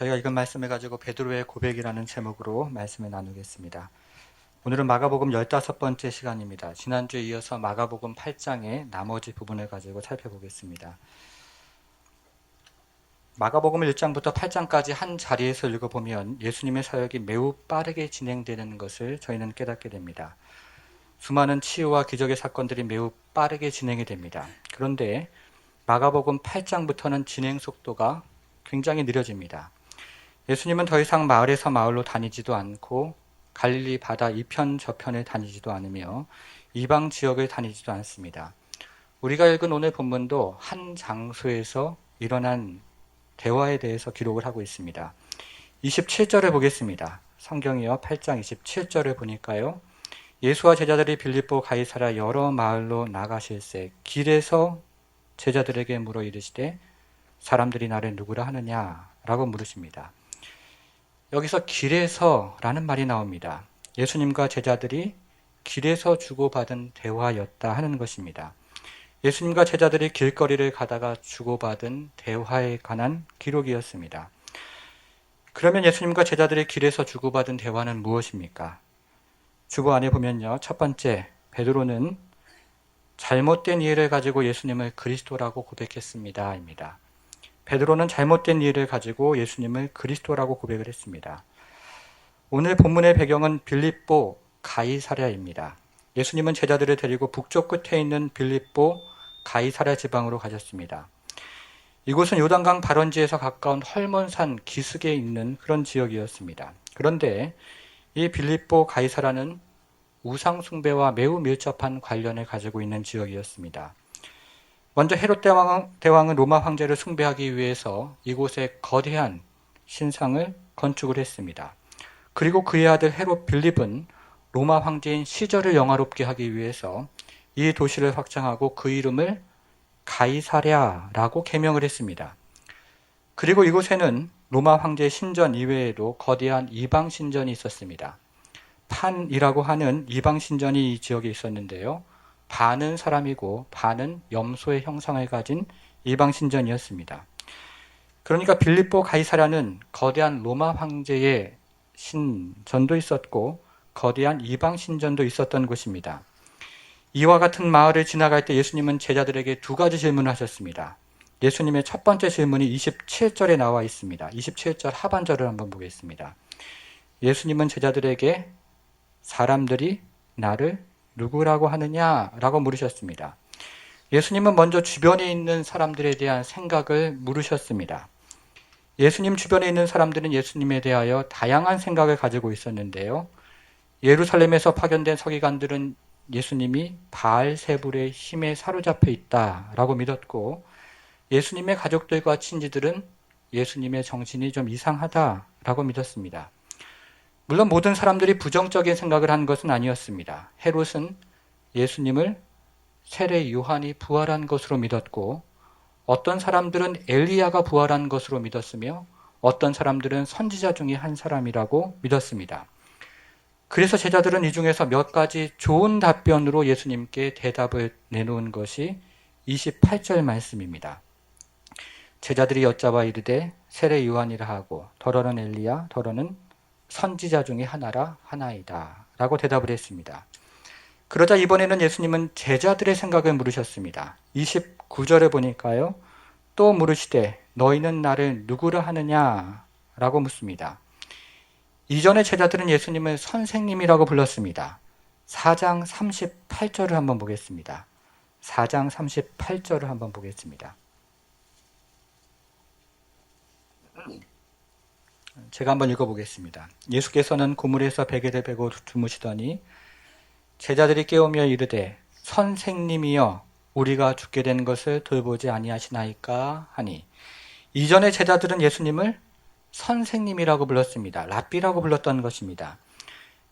저희가 읽은 말씀을 가지고 베드로의 고백이라는 제목으로 말씀을 나누겠습니다. 오늘은 마가복음 15번째 시간입니다. 지난주에 이어서 마가복음 8장의 나머지 부분을 가지고 살펴보겠습니다. 마가복음 1장부터 8장까지 한 자리에서 읽어보면 예수님의 사역이 매우 빠르게 진행되는 것을 저희는 깨닫게 됩니다. 수많은 치유와 기적의 사건들이 매우 빠르게 진행이 됩니다. 그런데 마가복음 8장부터는 진행 속도가 굉장히 느려집니다. 예수님은 더 이상 마을에서 마을로 다니지도 않고 갈릴리 바다 이편 저편을 다니지도 않으며 이방 지역을 다니지도 않습니다. 우리가 읽은 오늘 본문도 한 장소에서 일어난 대화에 대해서 기록을 하고 있습니다. 27절을 보겠습니다. 성경이요 8장 27절을 보니까요. 예수와 제자들이 빌립보 가이사랴 여러 마을로 나가실새 길에서 제자들에게 물어 이르시되 사람들이 나를 누구라 하느냐라고 물으십니다. 여기서 길에서라는 말이 나옵니다. 예수님과 제자들이 길에서 주고받은 대화였다 하는 것입니다. 예수님과 제자들이 길거리를 가다가 주고받은 대화에 관한 기록이었습니다. 그러면 예수님과 제자들이 길에서 주고받은 대화는 무엇입니까? 주보 안에 보면요. 첫 번째, 베드로는 잘못된 이해를 가지고 예수님을 그리스도라고 고백했습니다. 입니다. 베드로는 잘못된 이해를 가지고 예수님을 그리스도라고 고백을 했습니다. 오늘 본문의 배경은 빌립보 가이사랴입니다. 예수님은 제자들을 데리고 북쪽 끝에 있는 빌립보 가이사랴 지방으로 가셨습니다. 이곳은 요단강 발원지에서 가까운 헐몬산 기슭에 있는 그런 지역이었습니다. 그런데 이 빌립보 가이사랴는 우상 숭배와 매우 밀접한 관련을 가지고 있는 지역이었습니다. 먼저 헤롯 대왕은 로마 황제를 숭배하기 위해서 이곳에 거대한 신상을 건축을 했습니다. 그리고 그의 아들 헤롯 빌립은 로마 황제인 시저를 영화롭게 하기 위해서 이 도시를 확장하고 그 이름을 가이사랴라고 개명을 했습니다. 그리고 이곳에는 로마 황제의 신전 이외에도 거대한 이방 신전이 있었습니다. 판이라고 하는 이방 신전이 이 지역에 있었는데요. 반은 사람이고 반은 염소의 형상을 가진 이방 신전이었습니다. 그러니까 빌립보 가이사랴는 거대한 로마 황제의 신전도 있었고 거대한 이방 신전도 있었던 곳입니다. 이와 같은 마을을 지나갈 때 예수님은 제자들에게 두 가지 질문을 하셨습니다. 예수님의 첫 번째 질문이 27절에 나와 있습니다. 27절 하반절을 한번 보겠습니다. 예수님은 제자들에게 사람들이 나를 누구라고 하느냐라고 물으셨습니다. 예수님은 먼저 주변에 있는 사람들에 대한 생각을 물으셨습니다. 예수님 주변에 있는 사람들은 예수님에 대하여 다양한 생각을 가지고 있었는데요. 예루살렘에서 파견된 서기관들은 예수님이 바알세불의 힘에 사로잡혀 있다라고 믿었고, 예수님의 가족들과 친지들은 예수님의 정신이 좀 이상하다라고 믿었습니다. 물론 모든 사람들이 부정적인 생각을 한 것은 아니었습니다. 헤롯은 예수님을 세례 요한이 부활한 것으로 믿었고, 어떤 사람들은 엘리야가 부활한 것으로 믿었으며 어떤 사람들은 선지자 중에 한 사람이라고 믿었습니다. 그래서 제자들은 이 중에서 몇 가지 좋은 답변으로 예수님께 대답을 내놓은 것이 28절 말씀입니다. 제자들이 여짜봐 이르되 세례 요한이라 하고 더러는 엘리야 더러는 선지자 중에 하나이다 라고 대답을 했습니다. 그러자 이번에는 예수님은 제자들의 생각을 물으셨습니다. 29절에 보니까요. 또 물으시되 너희는 나를 누구라 하느냐 라고 묻습니다. 이전에 제자들은 예수님을 선생님이라고 불렀습니다. 4장 38절을 한번 보겠습니다. 4장 38절을 한번 보겠습니다. 제가 한번 읽어보겠습니다. 예수께서는 고물에서 베개를 베고 주무시더니 제자들이 깨우며 이르되 선생님이여 우리가 죽게 된 것을 돌보지 아니하시나이까 하니, 이전에 제자들은 예수님을 선생님이라고 불렀습니다. 랍비라고 불렀던 것입니다.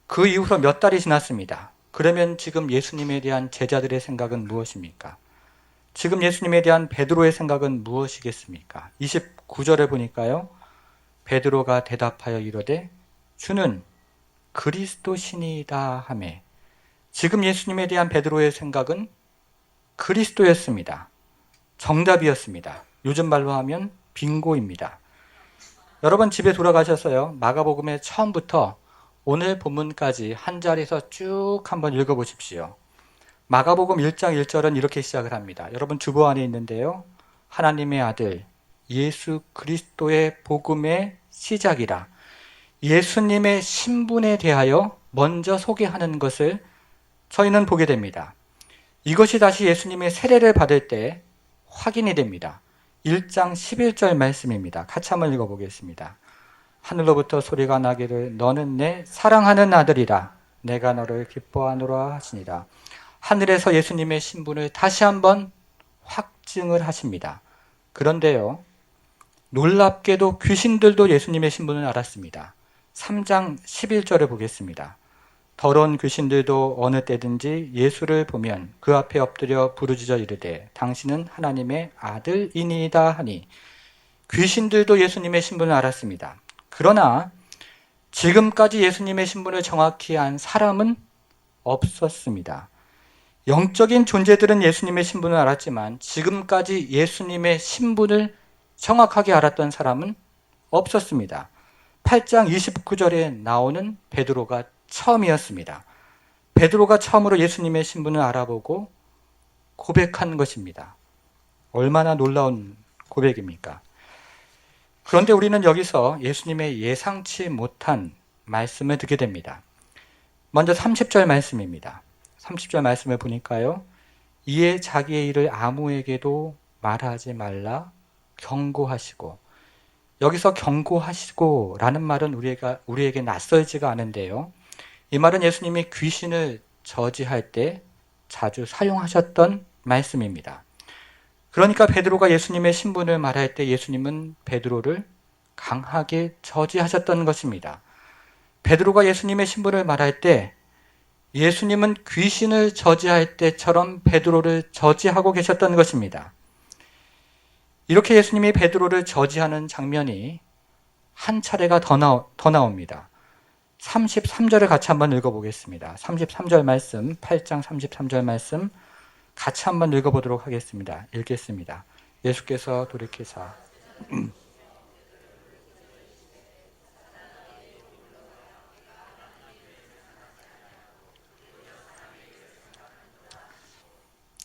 그 이후로 몇 달이 지났습니다. 그러면 지금 예수님에 대한 제자들의 생각은 무엇입니까? 지금 예수님에 대한 베드로의 생각은 무엇이겠습니까? 29절에 보니까요. 베드로가 대답하여 이르되 주는 그리스도시니이다 하매, 지금 예수님에 대한 베드로의 생각은 그리스도였습니다. 정답이었습니다. 요즘 말로 하면 빙고입니다. 여러분 집에 돌아가셔서요. 마가복음의 처음부터 오늘 본문까지 한 자리에서 쭉 한번 읽어보십시오. 마가복음 1장 1절은 이렇게 시작을 합니다. 여러분 주보 안에 있는데요. 하나님의 아들 예수 그리스도의 복음의 시작이라. 예수님의 신분에 대하여 먼저 소개하는 것을 저희는 보게 됩니다. 이것이 다시 예수님의 세례를 받을 때 확인이 됩니다. 1장 11절 말씀입니다. 같이 한번 읽어보겠습니다. 하늘로부터 소리가 나기를 너는 내 사랑하는 아들이라 내가 너를 기뻐하노라 하시니라. 하늘에서 예수님의 신분을 다시 한번 확증을 하십니다. 그런데요, 놀랍게도 귀신들도 예수님의 신분을 알았습니다. 3장 11절을 보겠습니다. 더러운 귀신들도 어느 때든지 예수를 보면 그 앞에 엎드려 부르짖어 이르되 당신은 하나님의 아들이니이다 하니. 귀신들도 예수님의 신분을 알았습니다. 그러나 지금까지 예수님의 신분을 정확히 안 사람은 없었습니다. 영적인 존재들은 예수님의 신분을 알았지만 지금까지 예수님의 신분을 정확하게 알았던 사람은 없었습니다. 8장 29절에 나오는 베드로가 처음이었습니다. 베드로가 처음으로 예수님의 신분을 알아보고 고백한 것입니다. 얼마나 놀라운 고백입니까? 그런데 우리는 여기서 예수님의 예상치 못한 말씀을 듣게 됩니다. 먼저 30절 말씀입니다. 30절 말씀을 보니까요. 이에 자기의 일을 아무에게도 말하지 말라 경고하시고. 여기서 경고하시고 라는 말은 우리에게 낯설지가 않은데요. 이 말은 예수님이 귀신을 저지할 때 자주 사용하셨던 말씀입니다. 그러니까 베드로가 예수님의 신분을 말할 때 예수님은 베드로를 강하게 저지하셨던 것입니다. 베드로가 예수님의 신분을 말할 때 예수님은 귀신을 저지할 때처럼 베드로를 저지하고 계셨던 것입니다. 이렇게 예수님이 베드로를 저지하는 장면이 한 차례가 더 나옵니다. 33절을 같이 한번 읽어보겠습니다. 33절 말씀, 8장 33절 말씀 같이 한번 읽어보도록 하겠습니다. 읽겠습니다. 예수께서 돌이키사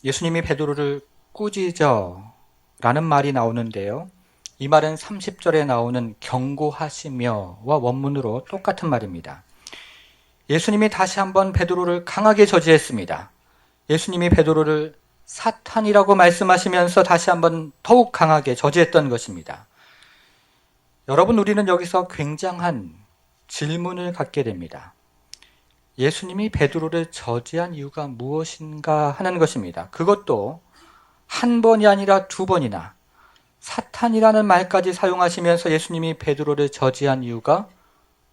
예수님이 베드로를 꾸짖어 라는 말이 나오는데요. 이 말은 30절에 나오는 경고하시며와 원문으로 똑같은 말입니다. 예수님이 다시 한번 베드로를 강하게 저지했습니다. 예수님이 베드로를 사탄이라고 말씀하시면서 다시 한번 더욱 강하게 저지했던 것입니다. 여러분, 우리는 여기서 굉장한 질문을 갖게 됩니다. 예수님이 베드로를 저지한 이유가 무엇인가 하는 것입니다. 그것도 한 번이 아니라 두 번이나 사탄이라는 말까지 사용하시면서 예수님이 베드로를 저지한 이유가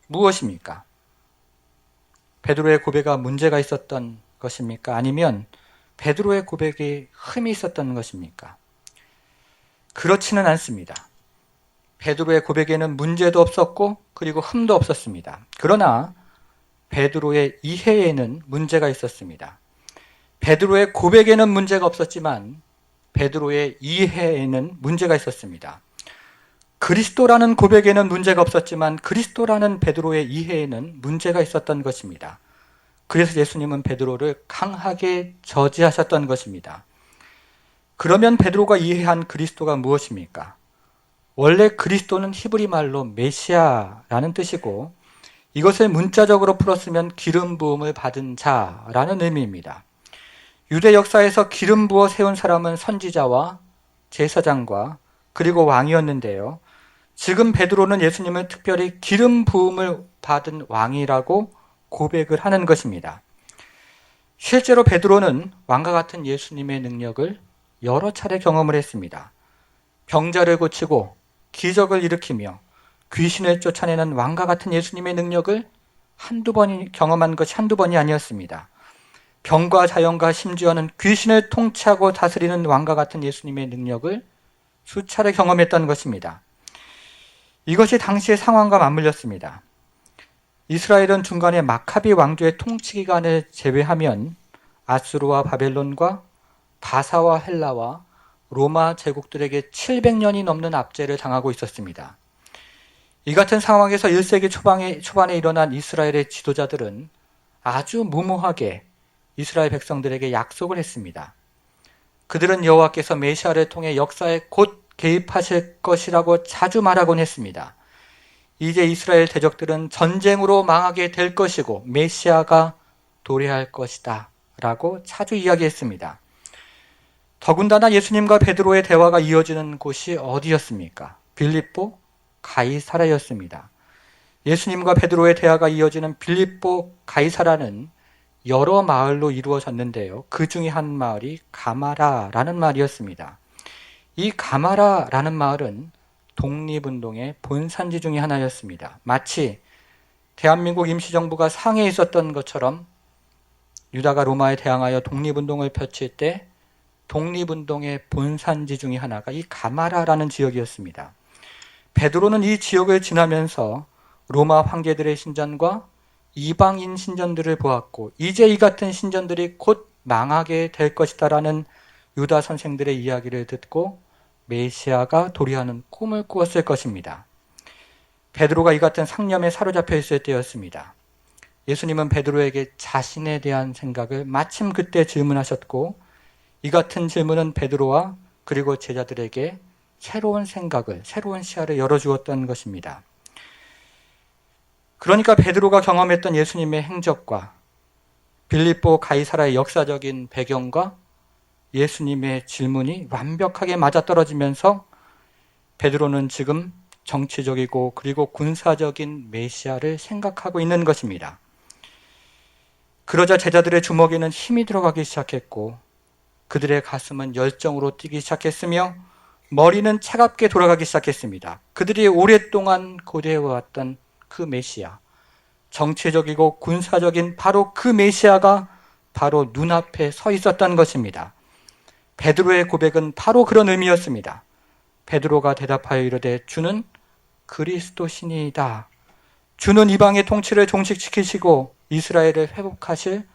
무엇입니까? 베드로의 고백에 문제가 있었던 것입니까? 아니면 베드로의 고백에 흠이 있었던 것입니까? 그렇지는 않습니다. 베드로의 고백에는 문제도 없었고 그리고 흠도 없었습니다. 그러나 베드로의 이해에는 문제가 있었습니다. 베드로의 고백에는 문제가 없었지만 베드로의 이해에는 문제가 있었습니다. 그리스도라는 고백에는 문제가 없었지만 그리스도라는 베드로의 이해에는 문제가 있었던 것입니다. 그래서 예수님은 베드로를 강하게 저지하셨던 것입니다. 그러면 베드로가 이해한 그리스도가 무엇입니까? 원래 그리스도는 히브리 말로 메시아라는 뜻이고 이것을 문자적으로 풀었으면 기름 부음을 받은 자라는 의미입니다. 유대 역사에서 기름 부어 세운 사람은 선지자와 제사장과 그리고 왕이었는데요. 지금 베드로는 예수님을 특별히 기름 부음을 받은 왕이라고 고백을 하는 것입니다. 실제로 베드로는 왕과 같은 예수님의 능력을 여러 차례 경험을 했습니다. 병자를 고치고 기적을 일으키며 귀신을 쫓아내는 왕과 같은 예수님의 능력을 한두 번이 경험한 것이 한두 번이 아니었습니다. 병과 자연과 심지어는 귀신을 통치하고 다스리는 왕과 같은 예수님의 능력을 수차례 경험했던 것입니다. 이것이 당시의 상황과 맞물렸습니다. 이스라엘은 중간에 마카비 왕조의 통치 기간을 제외하면 아수르와 바벨론과 바사와 헬라와 로마 제국들에게 700년이 넘는 압제를 당하고 있었습니다. 이 같은 상황에서 1세기 초반에 일어난 이스라엘의 지도자들은 아주 무모하게 이스라엘 백성들에게 약속을 했습니다. 그들은 여호와께서 메시아를 통해 역사에 곧 개입하실 것이라고 자주 말하곤 했습니다. 이제 이스라엘 대적들은 전쟁으로 망하게 될 것이고 메시아가 도래할 것이다 라고 자주 이야기했습니다. 더군다나 예수님과 베드로의 대화가 이어지는 곳이 어디였습니까? 빌립보 가이사라였습니다. 예수님과 베드로의 대화가 이어지는 빌립보 가이사라는 여러 마을로 이루어졌는데요. 그 중에 한 마을이 가마라라는 마을이었습니다. 이 가마라라는 마을은 독립운동의 본산지 중에 하나였습니다. 마치 대한민국 임시정부가 상해에 있었던 것처럼 유다가 로마에 대항하여 독립운동을 펼칠 때 독립운동의 본산지 중에 하나가 이 가마라라는 지역이었습니다. 베드로는 이 지역을 지나면서 로마 황제들의 신전과 이방인 신전들을 보았고 이제 이 같은 신전들이 곧 망하게 될 것이다라는 유다 선생들의 이야기를 듣고 메시아가 도래하는 꿈을 꾸었을 것입니다. 베드로가 이 같은 상념에 사로잡혀 있을 때였습니다. 예수님은 베드로에게 자신에 대한 생각을 마침 그때 질문하셨고 이 같은 질문은 베드로와 그리고 제자들에게 새로운 생각을, 새로운 시야를 열어주었던 것입니다. 그러니까 베드로가 경험했던 예수님의 행적과 빌립보 가이사라의 역사적인 배경과 예수님의 질문이 완벽하게 맞아떨어지면서 베드로는 지금 정치적이고 그리고 군사적인 메시아를 생각하고 있는 것입니다. 그러자 제자들의 주먹에는 힘이 들어가기 시작했고 그들의 가슴은 열정으로 뛰기 시작했으며 머리는 차갑게 돌아가기 시작했습니다. 그들이 오랫동안 고대해왔던 그 메시아, 정치적이고 군사적인 바로 그 메시아가 바로 눈앞에 서 있었던 것입니다. 베드로의 고백은 바로 그런 의미였습니다. 베드로가 대답하여 이르되 주는 그리스도시니이다. 주는 이방의 통치를 종식시키시고 이스라엘을 회복하실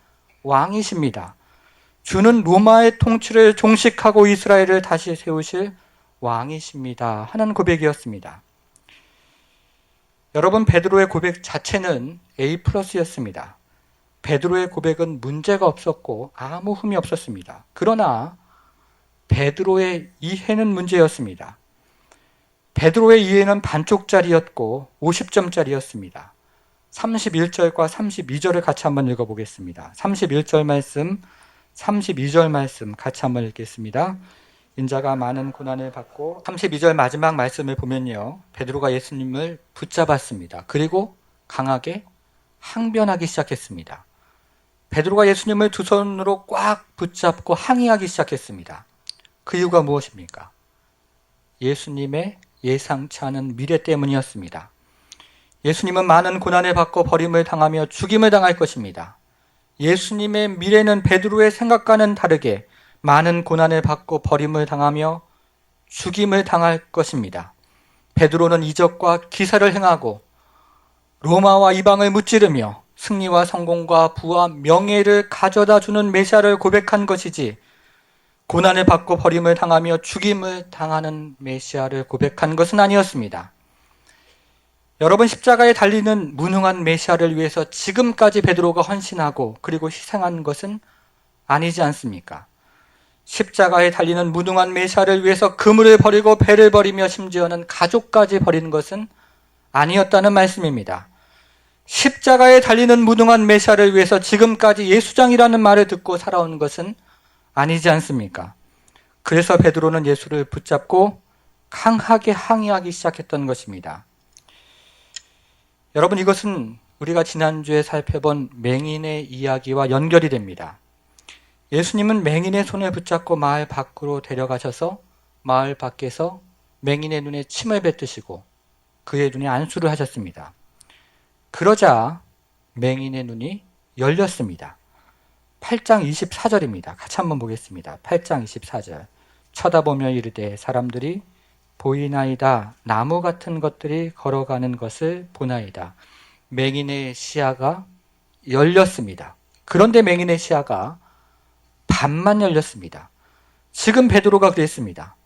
왕이십니다. 주는 로마의 통치를 종식하고 이스라엘을 다시 세우실 왕이십니다. 하는 고백이었습니다. 여러분, 베드로의 고백 자체는 A+였습니다. 베드로의 고백은 문제가 없었고 아무 흠이 없었습니다. 그러나 베드로의 이해는 문제였습니다. 베드로의 이해는 반쪽짜리였고 50점짜리였습니다. 31절과 32절을 같이 한번 읽어보겠습니다. 31절 말씀, 32절 말씀 같이 한번 읽겠습니다. 인자가 많은 고난을 받고 32절 마지막 말씀을 보면요. 베드로가 예수님을 붙잡았습니다. 그리고 강하게 항변하기 시작했습니다. 베드로가 예수님을 두 손으로 꽉 붙잡고 항의하기 시작했습니다. 그 이유가 무엇입니까? 예수님의 예상치 않은 미래 때문이었습니다. 예수님은 많은 고난을 받고 버림을 당하며 죽임을 당할 것입니다. 예수님의 미래는 베드로의 생각과는 다르게 많은 고난을 받고 버림을 당하며 죽임을 당할 것입니다. 베드로는 이적과 기사를 행하고 로마와 이방을 무찌르며 승리와 성공과 부와 명예를 가져다 주는 메시아를 고백한 것이지 고난을 받고 버림을 당하며 죽임을 당하는 메시아를 고백한 것은 아니었습니다. 여러분, 십자가에 달리는 무능한 메시아를 위해서 지금까지 베드로가 헌신하고 그리고 희생한 것은 아니지 않습니까? 십자가에 달리는 무능한 메시아를 위해서 그물을 버리고 배를 버리며 심지어는 가족까지 버리는 것은 아니었다는 말씀입니다. 십자가에 달리는 무능한 메시아를 위해서 지금까지 예수장이라는 말을 듣고 살아온 것은 아니지 않습니까? 그래서 베드로는 예수를 붙잡고 강하게 항의하기 시작했던 것입니다. 여러분, 이것은 우리가 지난주에 살펴본 맹인의 이야기와 연결이 됩니다. 예수님은 맹인의 손을 붙잡고 마을 밖으로 데려가셔서 마을 밖에서 맹인의 눈에 침을 뱉으시고 그의 눈에 안수를 하셨습니다. 그러자 맹인의 눈이 열렸습니다. 8장 24절입니다. 같이 한번 보겠습니다. 8장 24절. 쳐다보며 이르되 사람들이 보이나이다. 나무 같은 것들이 걸어가는 것을 보나이다. 맹인의 시야가 열렸습니다. 그런데 맹인의 시야가 반만 열렸습니다. 지금 베드로가 그랬습니다.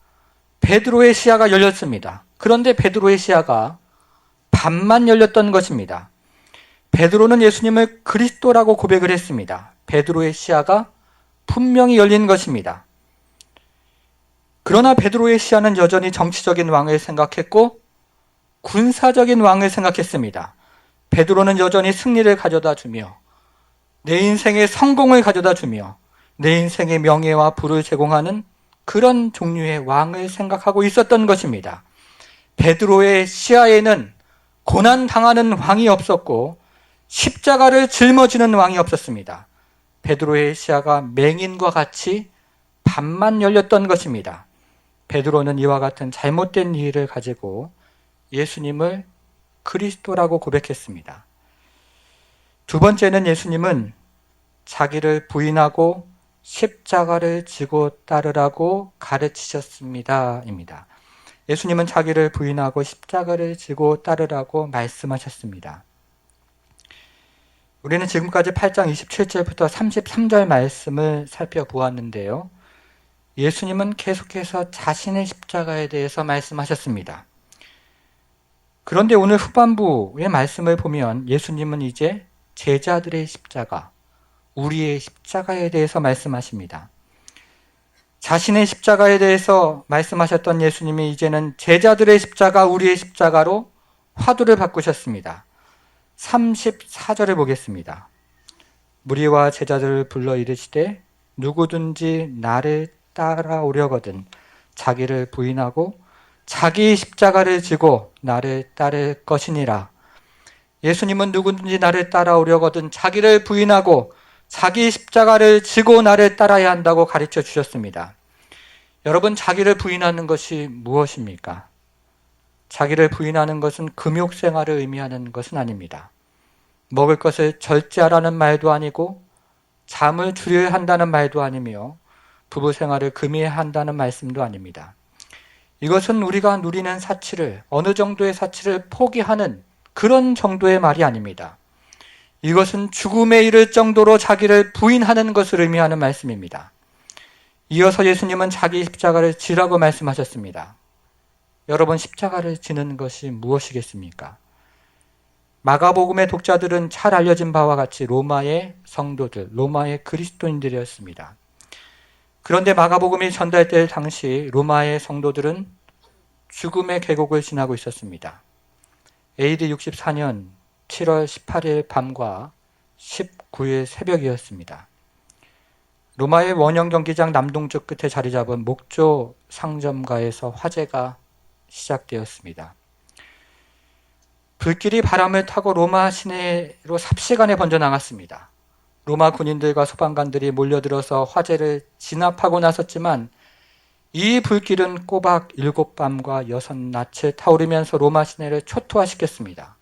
베드로의 시야가 열렸습니다. 그런데 베드로의 시야가 반만 열렸던 것입니다. 베드로는 예수님을 그리스도라고 고백을 했습니다. 베드로의 시야가 분명히 열린 것입니다. 그러나 베드로의 시야는 여전히 정치적인 왕을 생각했고 군사적인 왕을 생각했습니다. 베드로는 여전히 승리를 가져다 주며 내 인생의 성공을 가져다 주며 내 인생의 명예와 부를 제공하는 그런 종류의 왕을 생각하고 있었던 것입니다. 베드로의 시야에는 고난당하는 왕이 없었고 십자가를 짊어지는 왕이 없었습니다. 베드로의 시야가 맹인과 같이 반만 열렸던 것입니다. 베드로는 이와 같은 잘못된 이해를 가지고 예수님을 그리스도라고 고백했습니다. 두 번째는 예수님은 자기를 부인하고 십자가를 지고 따르라고 가르치셨습니다. 입니다. 예수님은 자기를 부인하고 십자가를 지고 따르라고 말씀하셨습니다. 우리는 지금까지 8장 27절부터 33절 말씀을 살펴보았는데요. 예수님은 계속해서 자신의 십자가에 대해서 말씀하셨습니다. 그런데 오늘 후반부의 말씀을 보면 예수님은 이제 제자들의 십자가, 우리의 십자가에 대해서 말씀하십니다. 자신의 십자가에 대해서 말씀하셨던 예수님이 이제는 제자들의 십자가, 우리의 십자가로 화두를 바꾸셨습니다. 34절을 보겠습니다. 무리와 제자들을 불러 이르시되 누구든지 나를 따라오려거든 자기를 부인하고 자기 십자가를 지고 나를 따를 것이니라. 예수님은 누구든지 나를 따라오려거든 자기를 부인하고 자기 십자가를 지고 나를 따라야 한다고 가르쳐 주셨습니다. 여러분, 자기를 부인하는 것이 무엇입니까? 자기를 부인하는 것은 금욕 생활을 의미하는 것은 아닙니다. 먹을 것을 절제하라는 말도 아니고 잠을 줄여야 한다는 말도 아니며 부부 생활을 금해야 한다는 말씀도 아닙니다. 이것은 우리가 누리는 사치를, 어느 정도의 사치를 포기하는 그런 정도의 말이 아닙니다. 이것은 죽음에 이를 정도로 자기를 부인하는 것을 의미하는 말씀입니다. 이어서 예수님은 자기 십자가를 지라고 말씀하셨습니다. 여러분, 십자가를 지는 것이 무엇이겠습니까? 마가복음의 독자들은 잘 알려진 바와 같이 로마의 성도들, 로마의 그리스도인들이었습니다. 그런데 마가복음이 전달될 당시 로마의 성도들은 죽음의 계곡을 지나고 있었습니다. AD 64년 7월 18일 밤과 19일 새벽이었습니다. 로마의 원형 경기장 남동쪽 끝에 자리 잡은 목조 상점가에서 화재가 시작되었습니다. 불길이 바람을 타고 로마 시내로 삽시간에 번져나갔습니다. 로마 군인들과 소방관들이 몰려들어서 화재를 진압하고 나섰지만 이 불길은 꼬박 7밤과 6낮을 타오르면서 로마 시내를 초토화시켰습니다.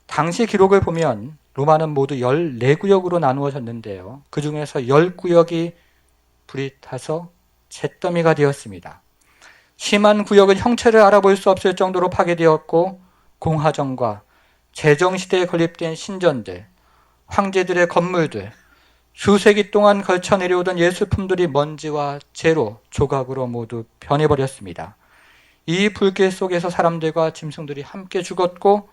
당시 기록을 보면 로마는 모두 14구역으로 나누어졌는데요. 그 중에서 10구역이 불이 타서 잿더미가 되었습니다. 심한 구역은 형체를 알아볼 수 없을 정도로 파괴되었고 공화정과 제정시대에 건립된 신전들, 황제들의 건물들, 수세기 동안 걸쳐 내려오던 예술품들이 먼지와 재로, 조각으로 모두 변해버렸습니다. 이 불길 속에서 사람들과 짐승들이 함께 죽었고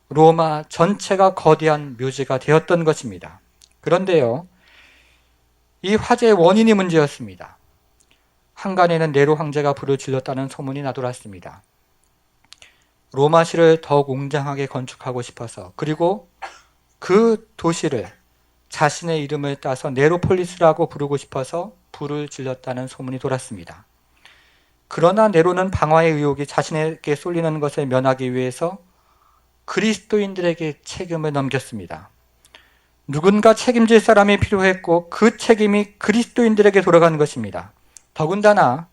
로마 전체가 거대한 묘지가 되었던 것입니다. 그런데요, 이 화재의 원인이 문제였습니다. 한간에는 네로 황제가 불을 질렀다는 소문이 나돌았습니다. 로마시를 더욱 웅장하게 건축하고 싶어서, 그리고 그 도시를 자신의 이름을 따서 네로폴리스라고 부르고 싶어서 불을 질렀다는 소문이 돌았습니다. 그러나 네로는 방화의 의혹이 자신에게 쏠리는 것을 면하기 위해서 그리스도인들에게 책임을 넘겼습니다. 누군가 책임질 사람이 필요했고 그 책임이 그리스도인들에게 돌아간 것입니다. 더군다나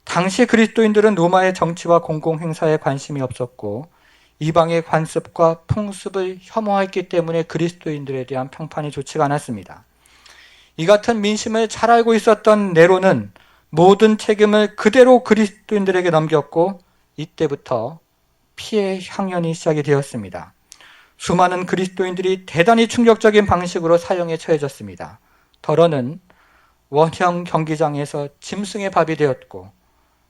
당시 그리스도인들은 로마의 정치와 공공행사에 관심이 없었고 이방의 관습과 풍습을 혐오했기 때문에 그리스도인들에 대한 평판이 좋지가 않았습니다. 이 같은 민심을 잘 알고 있었던 네로는 모든 책임을 그대로 그리스도인들에게 넘겼고 이때부터 피해 향연이 시작이 되었습니다. 수많은 그리스도인들이 대단히 충격적인 방식으로 사형에 처해졌습니다. 더러는 원형 경기장에서 짐승의 밥이 되었고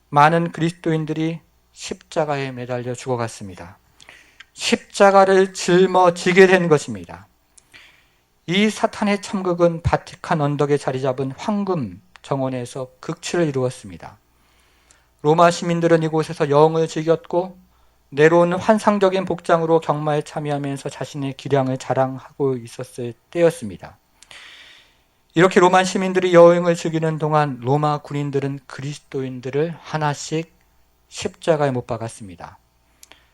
많은 그리스도인들이 십자가에 매달려 죽어갔습니다. 십자가를 짊어지게 된 것입니다. 이 사탄의 참극은 바티칸 언덕에 자리 잡은 황금 정원에서 극치를 이루었습니다. 로마 시민들은 이곳에서 여흥을 즐겼고 네로는 환상적인 복장으로 경마에 참여하면서 자신의 기량을 자랑하고 있었을 때였습니다. 이렇게 로마 시민들이 여행을 즐기는 동안 로마 군인들은 그리스도인들을 하나씩 십자가에 못 박았습니다.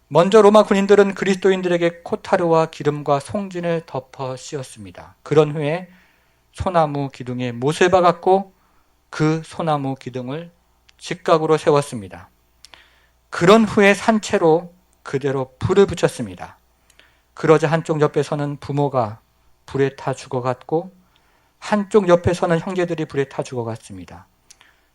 먼저 로마 군인들은 그리스도인들에게 코타르와 기름과 송진을 덮어 씌웠습니다. 그런 후에 소나무 기둥에 못을 박았고 그 소나무 기둥을 직각으로 세웠습니다. 그런 후에 산채로 그대로 불을 붙였습니다. 그러자 한쪽 옆에서는 부모가 불에 타 죽어갔고 한쪽 옆에서는 형제들이 불에 타 죽어갔습니다.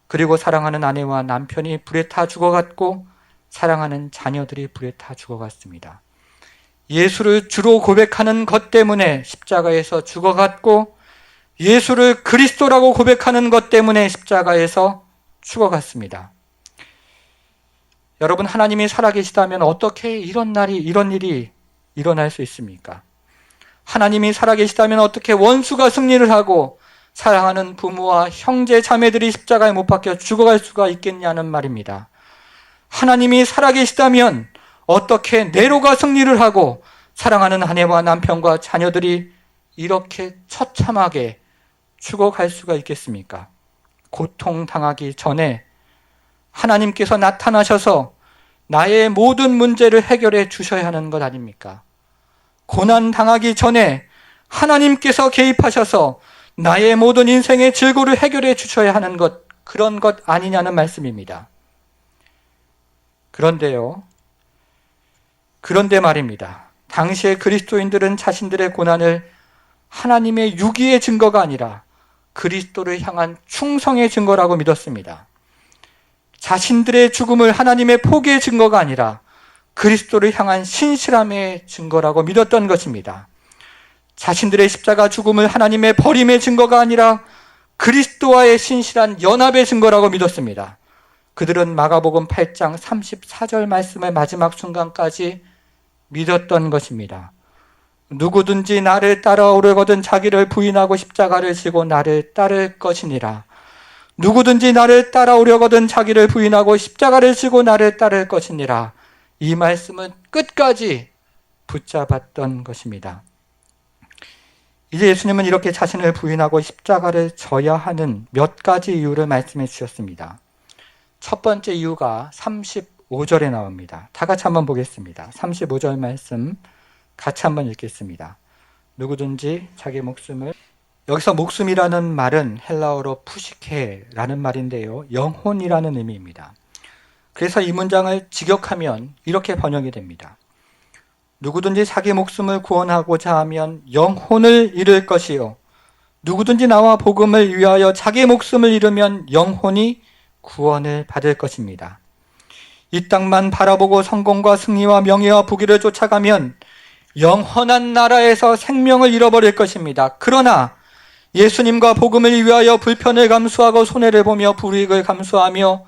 그리고 사랑하는 아내와 남편이 불에 타 죽어갔고 사랑하는 자녀들이 불에 타 죽어갔습니다. 예수를 주로 고백하는 것 때문에 십자가에서 죽어갔고 예수를 그리스도라고 고백하는 것 때문에 십자가에서 죽어갔습니다. 여러분, 하나님이 살아계시다면 어떻게 이런 일이 일어날 수 있습니까? 하나님이 살아계시다면 어떻게 원수가 승리를 하고 사랑하는 부모와 형제 자매들이 십자가에 못 박혀 죽어갈 수가 있겠냐는 말입니다. 하나님이 살아계시다면 어떻게 네로가 승리를 하고 사랑하는 아내와 남편과 자녀들이 이렇게 처참하게 죽어갈 수가 있겠습니까? 고통당하기 전에 하나님께서 나타나셔서 나의 모든 문제를 해결해 주셔야 하는 것 아닙니까? 고난당하기 전에 하나님께서 개입하셔서 나의 모든 인생의 질고를 해결해 주셔야 하는 것, 그런 것 아니냐는 말씀입니다. 그런데 말입니다. 당시의 그리스도인들은 자신들의 고난을 하나님의 유기의 증거가 아니라 그리스도를 향한 충성의 증거라고 믿었습니다. 자신들의 죽음을 하나님의 포기의 증거가 아니라 그리스도를 향한 신실함의 증거라고 믿었던 것입니다. 자신들의 십자가 죽음을 하나님의 버림의 증거가 아니라 그리스도와의 신실한 연합의 증거라고 믿었습니다. 그들은 마가복음 8장 34절 말씀의 마지막 순간까지 믿었던 것입니다. 누구든지 나를 따라오려거든 자기를 부인하고 십자가를 지고 나를 따를 것이니라. 누구든지 나를 따라오려거든 자기를 부인하고 십자가를 지고 나를 따를 것이니라. 이 말씀은 끝까지 붙잡았던 것입니다. 이제 예수님은 이렇게 자신을 부인하고 십자가를 져야 하는 몇 가지 이유를 말씀해 주셨습니다. 첫 번째 이유가 35절에 나옵니다. 다 같이 한번 보겠습니다. 35절 말씀 같이 한번 읽겠습니다. 누구든지 자기 목숨을, 여기서 목숨이라는 말은 헬라어로 푸시케라는 말인데요, 영혼이라는 의미입니다. 그래서 이 문장을 직역하면 이렇게 번역이 됩니다. 누구든지 자기 목숨을 구원하고자 하면 영혼을 잃을 것이요, 누구든지 나와 복음을 위하여 자기 목숨을 잃으면 영혼이 구원을 받을 것입니다. 이 땅만 바라보고 성공과 승리와 명예와 부귀를 쫓아가면 영원한 나라에서 생명을 잃어버릴 것입니다. 그러나 예수님과 복음을 위하여 불편을 감수하고 손해를 보며 불이익을 감수하며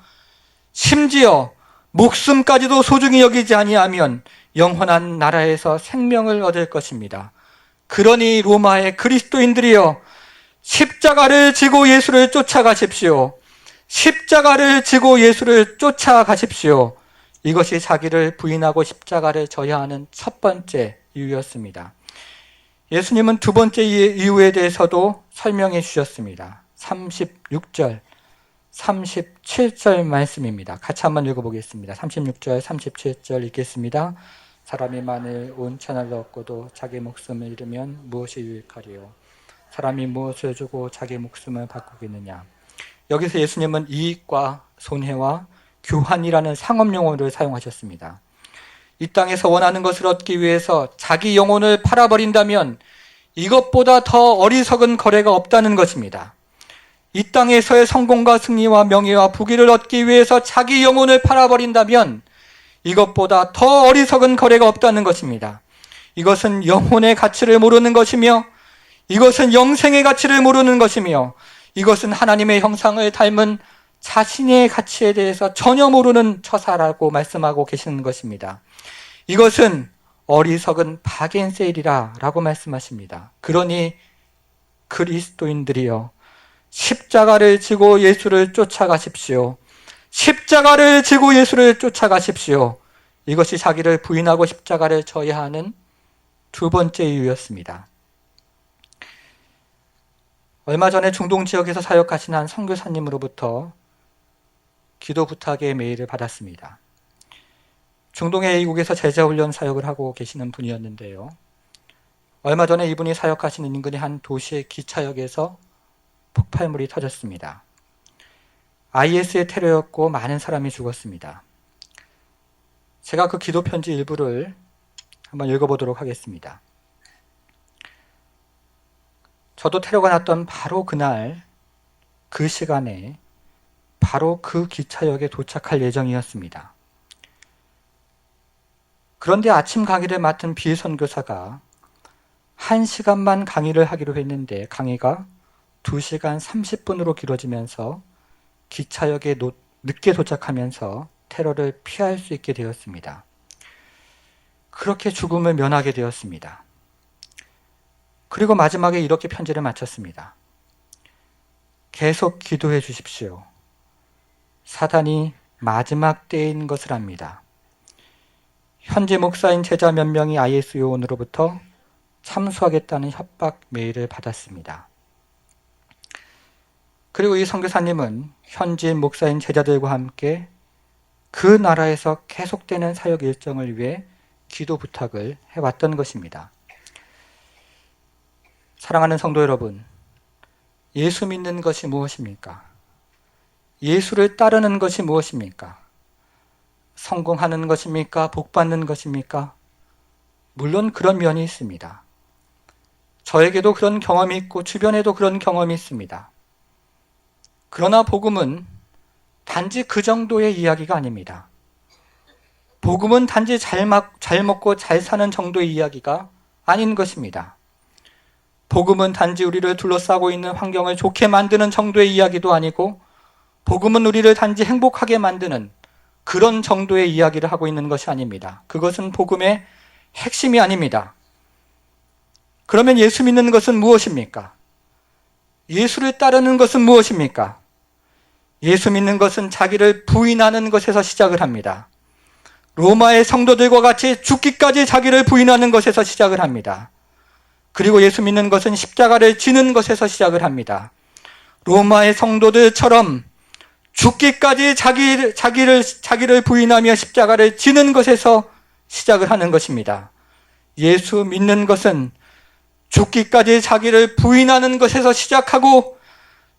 심지어 목숨까지도 소중히 여기지 아니하면 영원한 나라에서 생명을 얻을 것입니다. 그러니 로마의 그리스도인들이여, 십자가를 지고 예수를 쫓아가십시오. 십자가를 지고 예수를 쫓아가십시오. 이것이 자기를 부인하고 십자가를 져야 하는 첫 번째 이유였습니다. 예수님은 두 번째 이유에 대해서도 설명해 주셨습니다. 36절, 37절 말씀입니다. 같이 한번 읽어보겠습니다. 36절, 37절 읽겠습니다. 사람이 만일 온 천하를 얻고도 자기 목숨을 잃으면 무엇이 유익하리요? 사람이 무엇을 주고 자기 목숨을 바꾸겠느냐? 여기서 예수님은 이익과 손해와 교환이라는 상업 용어를 사용하셨습니다. 이 땅에서 원하는 것을 얻기 위해서 자기 영혼을 팔아버린다면 이것보다 더 어리석은 거래가 없다는 것입니다. 이 땅에서의 성공과 승리와 명예와 부귀를 얻기 위해서 자기 영혼을 팔아버린다면 이것보다 더 어리석은 거래가 없다는 것입니다. 이것은 영혼의 가치를 모르는 것이며, 이것은 영생의 가치를 모르는 것이며, 이것은 하나님의 형상을 닮은 자신의 가치에 대해서 전혀 모르는 처사라고 말씀하고 계시는 것입니다. 이것은 어리석은 바겐세일이라 라고 말씀하십니다. 그러니 그리스도인들이여 십자가를 지고 예수를 쫓아가십시오. 십자가를 지고 예수를 쫓아가십시오. 이것이 자기를 부인하고 십자가를 져야 하는 두 번째 이유였습니다. 얼마 전에 중동 지역에서 사역하신 한 선교사님으로부터 기도 부탁의 메일을 받았습니다. 중동의 이국에서 제자훈련 사역을 하고 계시는 분이었는데요. 얼마 전에 이분이 사역하시는 인근의 한 도시의 기차역에서 폭발물이 터졌습니다. IS의 테러였고 많은 사람이 죽었습니다. 제가 그 기도 편지 일부를 한번 읽어보도록 하겠습니다. 저도 테러가 났던 바로 그날, 그 시간에 바로 그 기차역에 도착할 예정이었습니다. 그런데 아침 강의를 맡은 비선교사가 1시간만 강의를 하기로 했는데 강의가 2시간 30분으로 길어지면서 기차역에 늦게 도착하면서 테러를 피할 수 있게 되었습니다. 그렇게 죽음을 면하게 되었습니다. 그리고 마지막에 이렇게 편지를 마쳤습니다. 계속 기도해 주십시오. 사단이 마지막 때인 것을 압니다. 현지 목사인 제자 몇 명이 IS 요원으로부터 참수하겠다는 협박 메일을 받았습니다. 그리고 이 선교사님은 현지 목사인 제자들과 함께 그 나라에서 계속되는 사역 일정을 위해 기도 부탁을 해왔던 것입니다. 사랑하는 성도 여러분, 예수 믿는 것이 무엇입니까? 예수를 따르는 것이 무엇입니까? 성공하는 것입니까? 복받는 것입니까? 물론 그런 면이 있습니다. 저에게도 그런 경험이 있고 주변에도 그런 경험이 있습니다. 그러나 복음은 단지 그 정도의 이야기가 아닙니다. 복음은 단지 잘 먹고 잘 사는 정도의 이야기가 아닌 것입니다. 복음은 단지 우리를 둘러싸고 있는 환경을 좋게 만드는 정도의 이야기도 아니고, 복음은 우리를 단지 행복하게 만드는 그런 정도의 이야기를 하고 있는 것이 아닙니다. 그것은 복음의 핵심이 아닙니다. 그러면 예수 믿는 것은 무엇입니까? 예수를 따르는 것은 무엇입니까? 예수 믿는 것은 자기를 부인하는 것에서 시작을 합니다. 로마의 성도들과 같이 죽기까지 자기를 부인하는 것에서 시작을 합니다. 그리고 예수 믿는 것은 십자가를 지는 것에서 시작을 합니다. 로마의 성도들처럼 죽기까지 자기를 부인하며 십자가를 지는 것에서 시작을 하는 것입니다. 예수 믿는 것은 죽기까지 자기를 부인하는 것에서 시작하고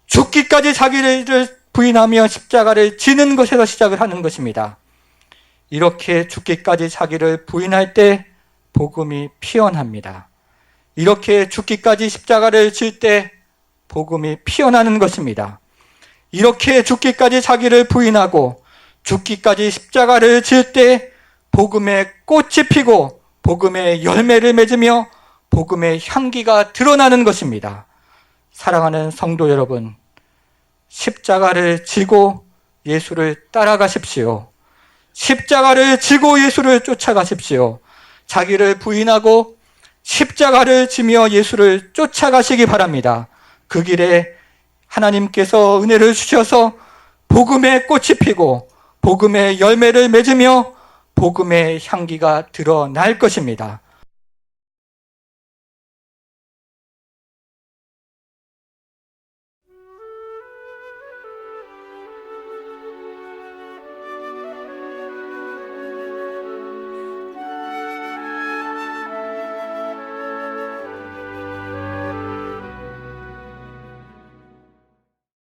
죽기까지 자기를 부인하며 십자가를 지는 것에서 시작을 하는 것입니다. 이렇게 죽기까지 자기를 부인할 때 복음이 피어납니다. 이렇게 죽기까지 십자가를 질 때 복음이 피어나는 것입니다. 이렇게 죽기까지 자기를 부인하고 죽기까지 십자가를 질 때 복음의 꽃이 피고 복음의 열매를 맺으며 복음의 향기가 드러나는 것입니다. 사랑하는 성도 여러분, 십자가를 지고 예수를 따라가십시오. 십자가를 지고 예수를 쫓아가십시오. 자기를 부인하고 십자가를 지며 예수를 쫓아가시기 바랍니다. 그 길에 하나님께서 은혜를 주셔서 복음의 꽃이 피고 복음의 열매를 맺으며 복음의 향기가 드러날 것입니다.